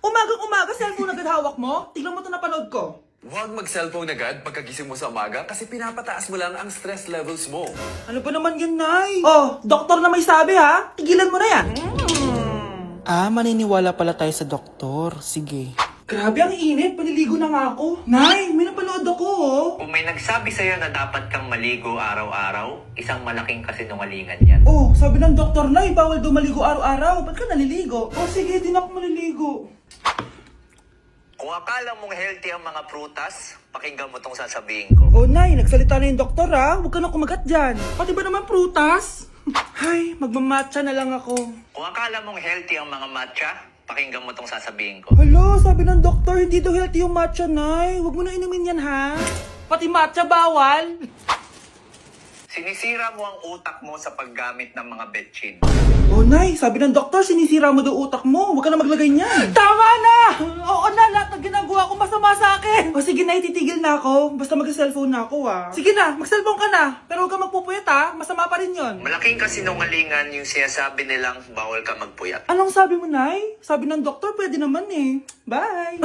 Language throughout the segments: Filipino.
Umagang-umaga, cellphone agad hawak mo? Tignan mo ito napanood ko. Huwag mag-cellphone agad pagkagising mo sa umaga kasi pinapataas mo lang ang stress levels mo. Ano ba naman yan, Nay? Oh, doktor na may sabi ha. Tigilan mo na yan. Maniniwala pala tayo sa doktor. Sige. Grabe, ang init. Paniligo na nga ako. Nay, may napanood ako oh. Kung may nagsabi sa'yo na dapat kang maligo araw-araw, isang malaking kasinungalingan yan. Oh, sabi ng doktor, Nay, bawal daw maligo araw-araw. Ba't ka naliligo? Oh, sige, din ako maliligo. Kung akala mong healthy ang mga prutas, pakinggan mo tong sasabihin ko. Oh, Nay, nagsalita na yung doktor ha. Huwag ka na kumagat dyan. Pati ba naman prutas? Ay, magmamatcha na lang ako. Kung akala mong healthy ang mga matcha, pakinggan mo tong sasabihin ko. Hala, sabi ng doktor, hindi daw healthy yung matcha, Nay. Huwag mo na inumin yan, ha? Pati matcha bawal. Sinisira mo ang utak mo sa paggamit ng mga betchin. Oh, Nay, sabi ng doktor, sinisira mo daw utak mo. Huwag ka na maglagay niyan. Tama na! Oo na, lahat ng ginagawa ko masama sa akin. O sige na, titigil na ako. Basta mag-cellphone na ako, ha? Sige na, mag-cellphone ka na. Pero huwag ka magpupuyat, ha? Masama pa rin yon. Malaking kasinungalingan yung sinasabi nilang bawal ka magpuyat. Anong sabi mo, Nay? Sabi ng doktor, pwede naman eh. Bye!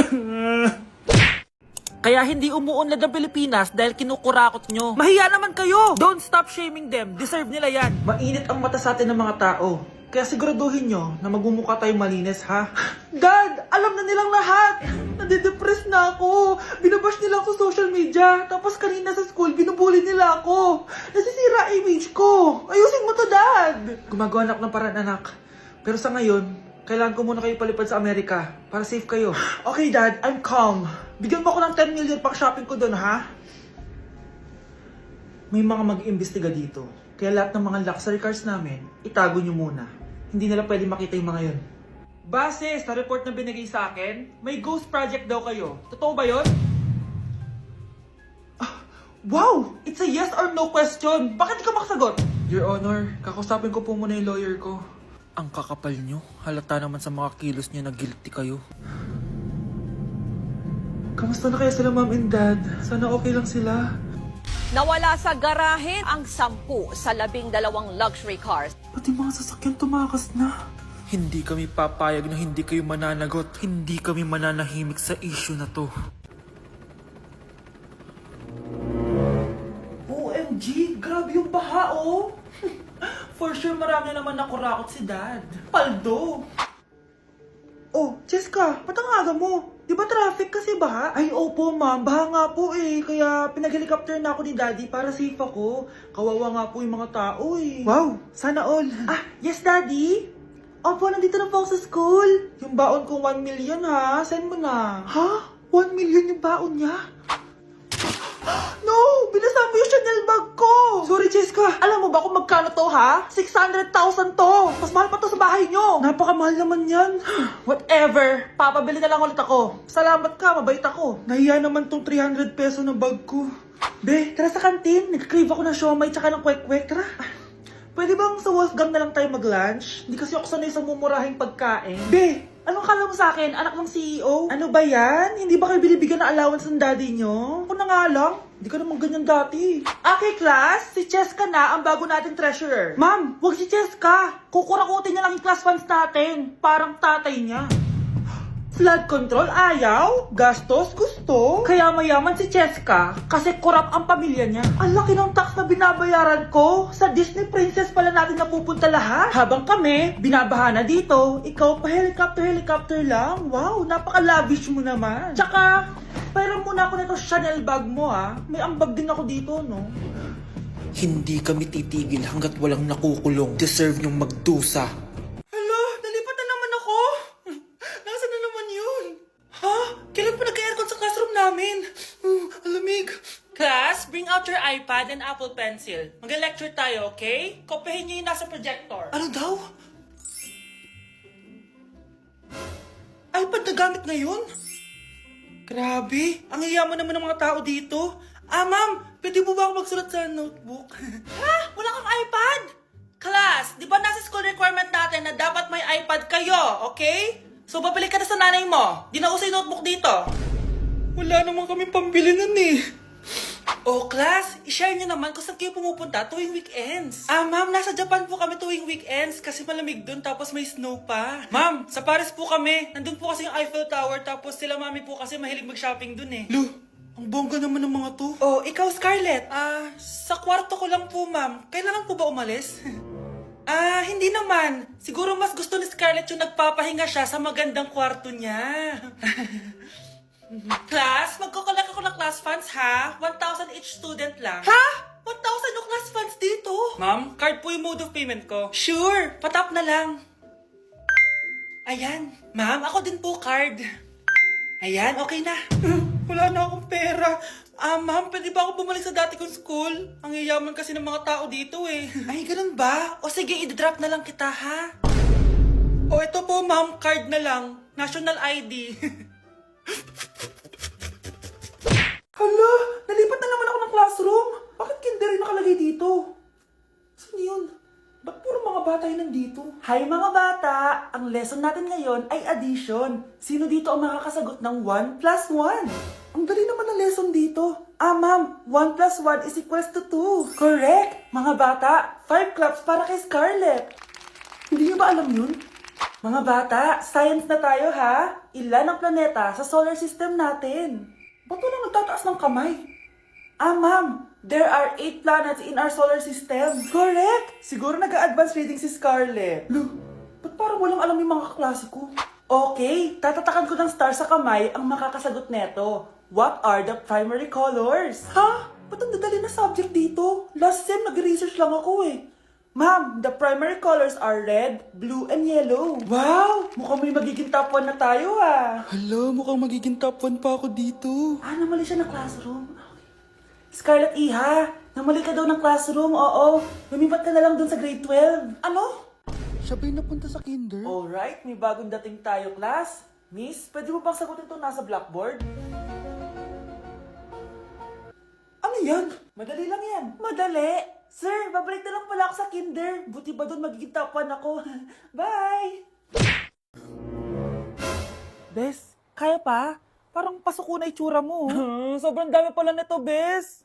Kaya hindi umuunlad ang Pilipinas dahil kinukurakot nyo. Mahiya naman kayo! Don't stop shaming them. Deserve nila yan. Mainit ang mata sa atin ng mga tao. Kaya siguraduhin nyo na magmumukha tayo malinis, ha? Dad! Alam na nilang lahat! Nadidepress na ako. Binabash nila ako sa social media. Tapos kanina sa school, binubuli nila ako. Nasisira image ko. Ayusin mo to, Dad! Gumagawa na ako ng paraan, anak. Pero sa ngayon, kailangan ko muna kayo palipad sa Amerika para safe kayo. Okay, Dad. I'm calm. Bigyan mo ako ng 10 million pang shopping ko doon, ha? May mga mag-iimbestiga dito. Kaya lahat ng mga luxury cars namin, itago nyo muna. Hindi nila pwede makita yung mga yun. Base sa report na binigay sa akin, may ghost project daw kayo. Totoo ba yun? Wow! It's a yes or no question. Bakit di ka makasagot? Your Honor, kakausapin ko po muna yung lawyer ko. Ang kakapal nyo. Halata naman sa mga kilos nyo na guilty kayo. Kamusta na kaya sila, Mom and Dad? Sana okay lang sila. Nawala sa garahe ang 10 sa 12 luxury cars. Pati mga sasakyan tumakas na. Hindi kami papayag na hindi kayo mananagot. Hindi kami mananahimik sa issue na to. OMG! Grabe yung baha, oh! For sure, marami naman nakurakot si Dad. Paldo! Oh, Cheska, ba't ang aga mo? Di ba traffic kasi baha? Ay, opo, Ma'am. Baha nga po eh. Kaya pinag-helicopter na ako ni Daddy para safe ako. Kawawa nga po yung mga tao eh. Wow, sana all. Yes, Daddy? Opo, nandito na po ako sa school. Yung baon ko 1 million ha. Send mo na. Ha? 1 million yung baon niya? No! Binasa mo yung Chanel bag ko! Sorry, Cheska. Alam mo ba kung magkano to, ha? 600,000 to! Mas mahal pa to sa bahay nyo! Napakamahal naman yan. Whatever. Papabili na lang ulit ako. Salamat ka, mabait ako. Nahiya naman tong 300 peso na bag ko. Be, tara sa kantin. Nag-crave ako ng siomay tsaka ng kwek-kwek. Tara. Pwede bang sa Wolfgang na lang tayo mag-lunch? Hindi kasi ako sanay sa mumurahing pagkain. Be, anong kala mo sa akin? Anak ng CEO? Ano ba yan? Hindi ba kayo binibigyan ng allowance ng daddy nyo? Ako na nga lang. Hindi ka naman ganyan dati. Okay, class. Si Cheska na ang bago nating treasurer. Ma'am, wag si Cheska. Kukurakutin niya lang yung class funds natin. Parang tatay niya. Flood control, ayaw. Gastos, gusto. Kaya mayaman si Cheska kasi korap ang pamilya niya. Ang laki ng tax na binabayaran ko. Sa Disney Princess pala natin napupunta lahat. Habang kami, binabaha na dito. Ikaw pa helicopter lang. Wow, napaka-lavish mo naman. Tsaka, pairam muna ako nito Chanel bag mo ha. May ambag din ako dito, no? Hindi kami titigil hanggat walang nakukulong. Deserve niyong magdusa. Hala, nalipat na naman ako. Nasaan na naman yun? Ha? Kailan pa nagka-aircon sa classroom namin? Alamig. Class, bring out your iPad and Apple Pencil. Mag-lecture tayo, okay? Kopyahin niyo yung nasa projector. Ano daw? iPad na gamit ngayon? Grabe, ang yayaman naman ng mga tao dito. Ma'am, pwede mo ba ako magsulat sa notebook? Ha? Wala kang iPad? Class, di ba nasa school requirement natin na dapat may iPad kayo, okay? So, babalik ka na sa nanay mo. Di na uso yung notebook dito. Wala naman kami pambili nun eh. Oh, class, i-share nyo naman kung saan kayo pumupunta tuwing weekends. Ma'am, nasa Japan po kami tuwing weekends kasi malamig dun tapos may snow pa. Ma'am, sa Paris po kami. Nandun po kasi yung Eiffel Tower tapos sila mami po kasi mahilig mag-shopping dun eh. Lu, ang bongga naman ng mga to. Oh, ikaw Scarlett. Sa kwarto ko lang po ma'am. Kailangan po ba umalis? Hindi naman. Siguro mas gusto ni Scarlett yung nagpapahinga siya sa magandang kwarto niya. Class, magkukulak ako ng class funds ha. 1,000 each student lang. Ha? 1,000 yung class funds dito? Ma'am, card po yung mode of payment ko. Sure, patap na lang. Ayan. Ma'am, ako din po card. Ayan, okay na. Wala na akong pera. Ma'am, pwede ba ako bumalik sa dati kong school? Ang yayaman kasi ng mga tao dito eh. Ay, ganun ba? O sige, i-drop na lang kita ha. O ito po ma'am, card na lang. National ID. Hala, nalipat na naman ako ng classroom. Bakit kinder yung nakalagay dito? Saan yun? Ba't puro mga bata yun nandito? Hi mga bata! Ang lesson natin ngayon ay addition. Sino dito ang makakasagot ng 1 plus 1? Ang dali naman ng lesson dito. Ma'am, 1 plus 1 is equals to 2. Correct! Mga bata, 5 claps para kay Scarlett. Hindi niyo ba alam yun? Mga bata, science na tayo ha. Ilan ang planeta sa solar system natin? Ba't walang nagtataas ng kamay? Ma'am, there are 8 planets in our solar system. Correct! Siguro nag-a-advance reading si Scarlett. Lu, ba't parang walang alam yung mga kaklase ko? Okay, tatatakan ko ng star sa kamay ang makakasagot neto. What are the primary colors? Ha? Ba't ang dadali na subject dito? Last sem, nag-research lang ako eh. Ma'am, the primary colors are red, blue, and yellow. Wow! Mukhang may magiging top 1 na tayo ah. Hala, mukhang magiging top 1 pa ako dito. Namali siya ng classroom. Scarlett Iha, namali ka daw ng classroom, oo. Lumipat ka na lang dun sa grade 12. Ano? Siya ba'y napunta sa kinder? Alright, may bagong dating tayo, class. Miss, pwede mo bang sagutin ito nasa blackboard? Ano yan? Madali lang yan. Madali? Sir, babalik na lang pala ako sa kinder. Buti ba doon magiging top 1 ako? Bye! Bes, kaya pa? Parang pasuko na itsura mo. Sobrang dami pala nito, Bes.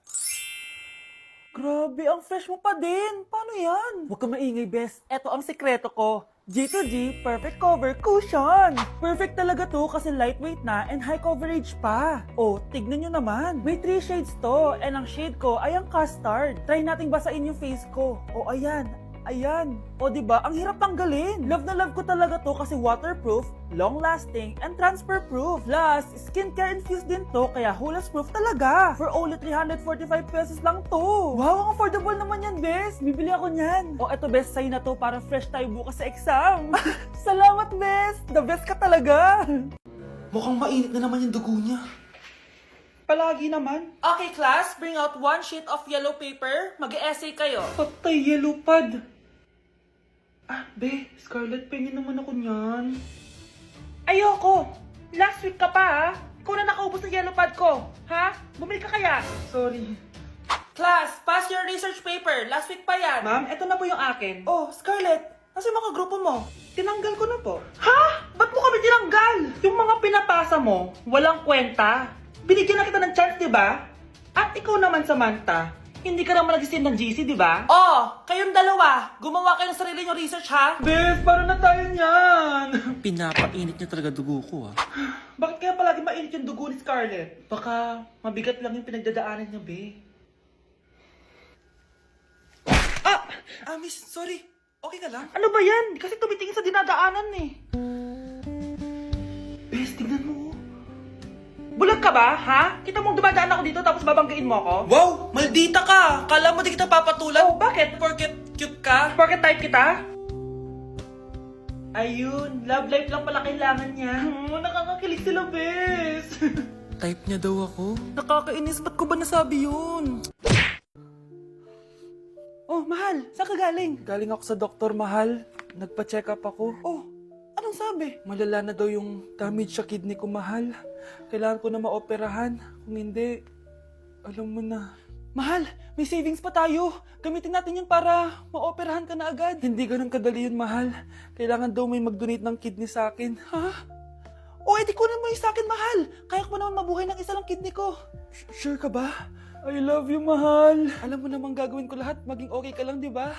Grabe, ang fresh mo pa din. Paano yan? Huwag ka maingay, Bes. Eto ang sikreto ko. G2G Perfect Cover Cushion. Perfect talaga to kasi lightweight na and high coverage pa. Oh, tignan nyo naman. May 3 shades to and ang shade ko ay ang custard. Try nating basain yung face ko. Oh, ayan. Ayan. O diba, ang hirap tanggalin. Love na love ko talaga to kasi waterproof, long-lasting, and transfer-proof. Plus, skincare infused din to kaya hulas-proof talaga. For only 345 pesos lang to. Wow, ang affordable naman yan, Bes. Bibili ako niyan. O eto, Bes, sa'yo na to para fresh tayo bukas sa exam. Salamat, Bes. The best ka talaga. Mukhang mainit na naman yung dugo niya. Palagi naman. Okay, class. Bring out 1 sheet of yellow paper. Mag-essay kayo. Patay, yellow pad. Be, Scarlett, pengin naman ako niyan. Ayoko. Last week ka pa, ha? Ikaw na nakaubos ng yellow pad ko. Ha? Bumili ka kaya? Sorry. Class, pass your research paper. Last week pa yan. Ma'am, eto na po yung akin. Oh, Scarlett. Nasa yung mga grupo mo? Tinanggal ko na po. Ha? Ba't mo kami tinanggal? Yung mga pinapasa mo, walang kwenta. Binigyan na kita ng chance, di ba? At ikaw naman, Samantha, hindi ka naman nag-send ng GC, di ba? Oh, kayong dalawa. Gumawa kayo ng sarili nyo research, ha? Bes, paano na tayo niyan? Pinapainit niya talaga dugo ko, Bakit kaya palagi mainit yung dugo ni Scarlett? Baka mabigat lang yung pinagdadaanan niya, be. Miss, sorry. Okay ka lang? Ano ba yan? Kasi tumitingin sa dinadaanan, eh. Bes, tignan mo. Bulag ka ba, ha? Kita mong dumadaan ako dito tapos babanggain mo ako? Wow! Maldita ka! Kala mo di kita papatulan? Oh, bakit? Porket cute ka? Porket type kita? Ayun, love life lang pala kailangan niya. Nakakakilig sila, Bes. Type niya daw ako? Nakakainis, ba't ko ba nasabi yun? Oh, mahal, saan ka galing? Galing ako sa doktor, mahal. Nagpa-check up ako. Oh, anong sabi? Malala na daw yung damage sa kidney ko, mahal. Kailangan ko na maoperahan. Kung hindi, alam mo na. Mahal, may savings pa tayo. Gamitin natin yun para maoperahan ka na agad. Hindi ganun kadali yun, mahal. Kailangan daw may mag-donate ng kidney sa akin. Ha? O, edi kunin mo yung sa akin, mahal. Kaya ko naman mabuhay ng isa lang kidney ko. Sure ka ba? I love you, mahal. Alam mo namang gagawin ko lahat, maging okay ka lang, di ba?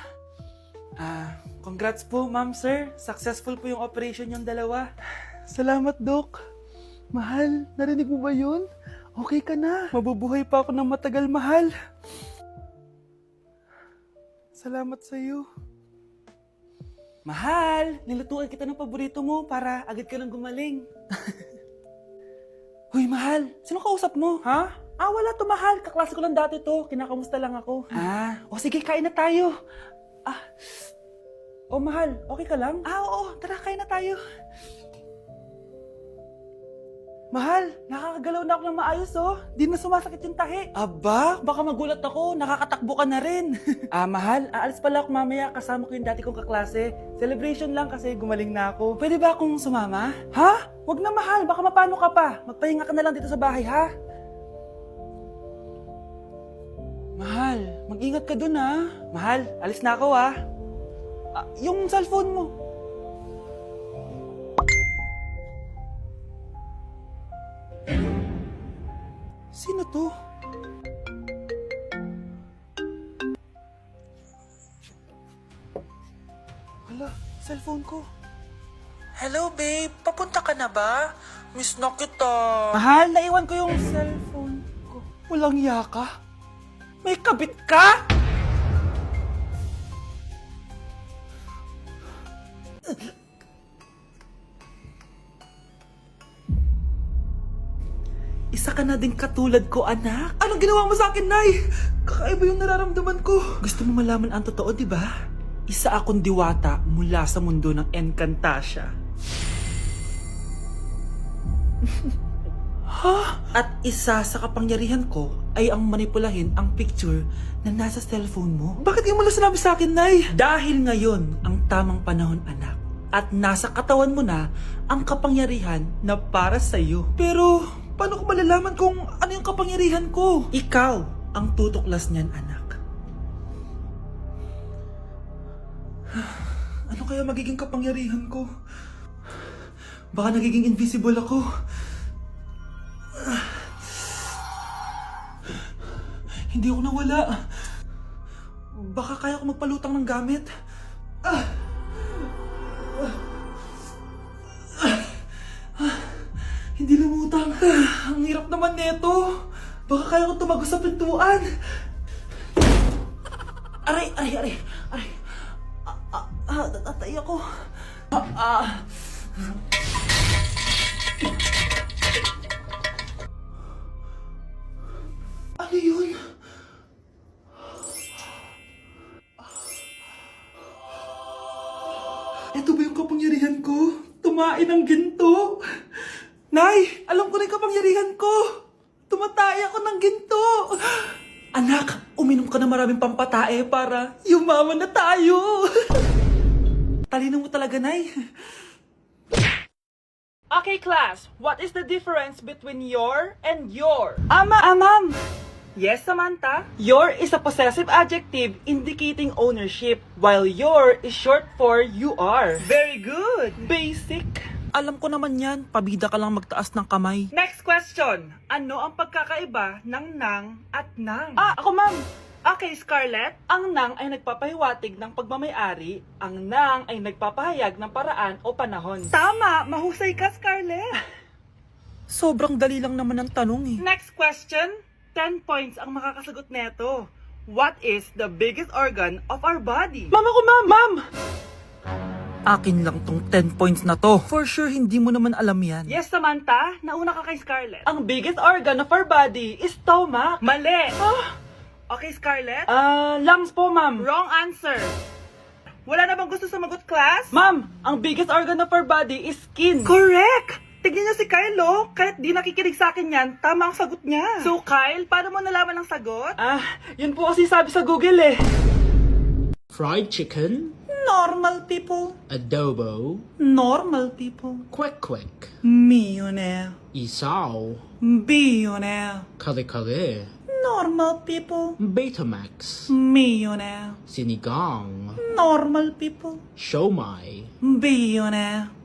Congrats po, ma'am, sir. Successful po yung operation yung dalawa. Salamat, Doc. Mahal, narinig mo ba yun? Okay ka na. Mabubuhay pa ako ng matagal, mahal. Salamat sa'yo. Mahal, nilutuan kita ng paborito mo para agad ka nang gumaling. Hoy, mahal, sino kausap mo? Ha? Wala to, mahal. Kaklase ko lang dati to. Kinakamusta lang ako. Sige, kain na tayo. Mahal, okay ka lang? Oo, tara, kain na tayo. Mahal, nakakagalaw na ako ng maayos, oh. Di na sumasakit yung tahi. Aba, baka magulat ako. Nakakatakbo ka na rin. Mahal, aalis pala ako mamaya. Kasama ko yung dati kong kaklase. Celebration lang kasi gumaling na ako. Pwede ba akong sumama? Ha? Wag na, mahal. Baka mapano ka pa. Magpahinga ka na lang dito sa bahay, ha? Mahal, mag-ingat ka dun, ha? Mahal, alis na ako, ha? Yung cellphone mo. Sino to? Hala, cellphone ko. Hello, babe. Papunta ka na ba? Miss na kita. Mahal, naiwan ko yung cellphone ko. Walang iya ka? May kabit ka? Isa ka na din katulad ko, anak. Anong ginawa mo sa akin, Nay? Kakaiba yung nararamdaman ko. Gusto mo malaman ang totoo, di ba? Isa akong diwata mula sa mundo ng Encantasia. At isa sa kapangyarihan ko ay ang manipulahin ang picture na nasa cellphone mo. Bakit di mo lang sinabi sa akin, Nay? Dahil ngayon ang tamang panahon, anak. At nasa katawan mo na ang kapangyarihan na para sa'yo. Pero paano ko malalaman kung ano yung kapangyarihan ko? Ikaw ang tutuklas niyan, anak. Ano kaya magiging kapangyarihan ko? Baka nagiging invisible ako. Hindi ako nawala. Baka kaya ko magpalutang ng gamit. Hindi lumutang. Ang hirap naman neto. Baka kaya ko tumagos sa pintuan. Aray. Natatay ako. Ano yun? Ito ba yung kapangyarihan ko? Tumain ng ginto? Nay, alam ko na yung kapangyarihan ko. Tumatay ako ng ginto. Anak, uminom ka na maraming pampatae para yumaman na tayo. Talino mo talaga, Nay. Okay, class. What is the difference between your and your? Ma'am. Yes, Samantha? Your is a possessive adjective indicating ownership, while your is short for you are. Very good. Basic. Alam ko naman yan. Pabida ka lang magtaas ng kamay. Next question. Ano ang pagkakaiba ng nang at nang? Ako, ma'am. Okay, Scarlett. Ang nang ay nagpapahiwatig ng pagmamayari. Ang nang ay nagpapahayag ng paraan o panahon. Tama! Mahusay ka, Scarlett. Sobrang dali lang naman ang tanong, eh. Next question. 10 points ang makakasagot neto. What is the biggest organ of our body? Ma'am! Akin lang tong 10 points na to. For sure, hindi mo naman alam yan. Yes, Samantha. Nauna ka kay Scarlett. Ang biggest organ of our body is stomach. Mali! Okay, Scarlett? Lungs po, ma'am. Wrong answer. Wala na bang gusto sumagot, class? Ma'am, ang biggest organ of our body is skin. Correct! Tignan niyo si Kyle, oh. Kahit di nakikinig sa akin yan, tama ang sagot niya. So, Kyle, paano mo nalaman ang sagot? Yun po kasi sabi sa Google, eh. Fried chicken, Normal people. adobo, Normal people. quick, Millionaire. isaw, Billionaire. kare-kare, Normal people. Betamax, Millionaire. sinigang, Normal people. siomai, Billionaire.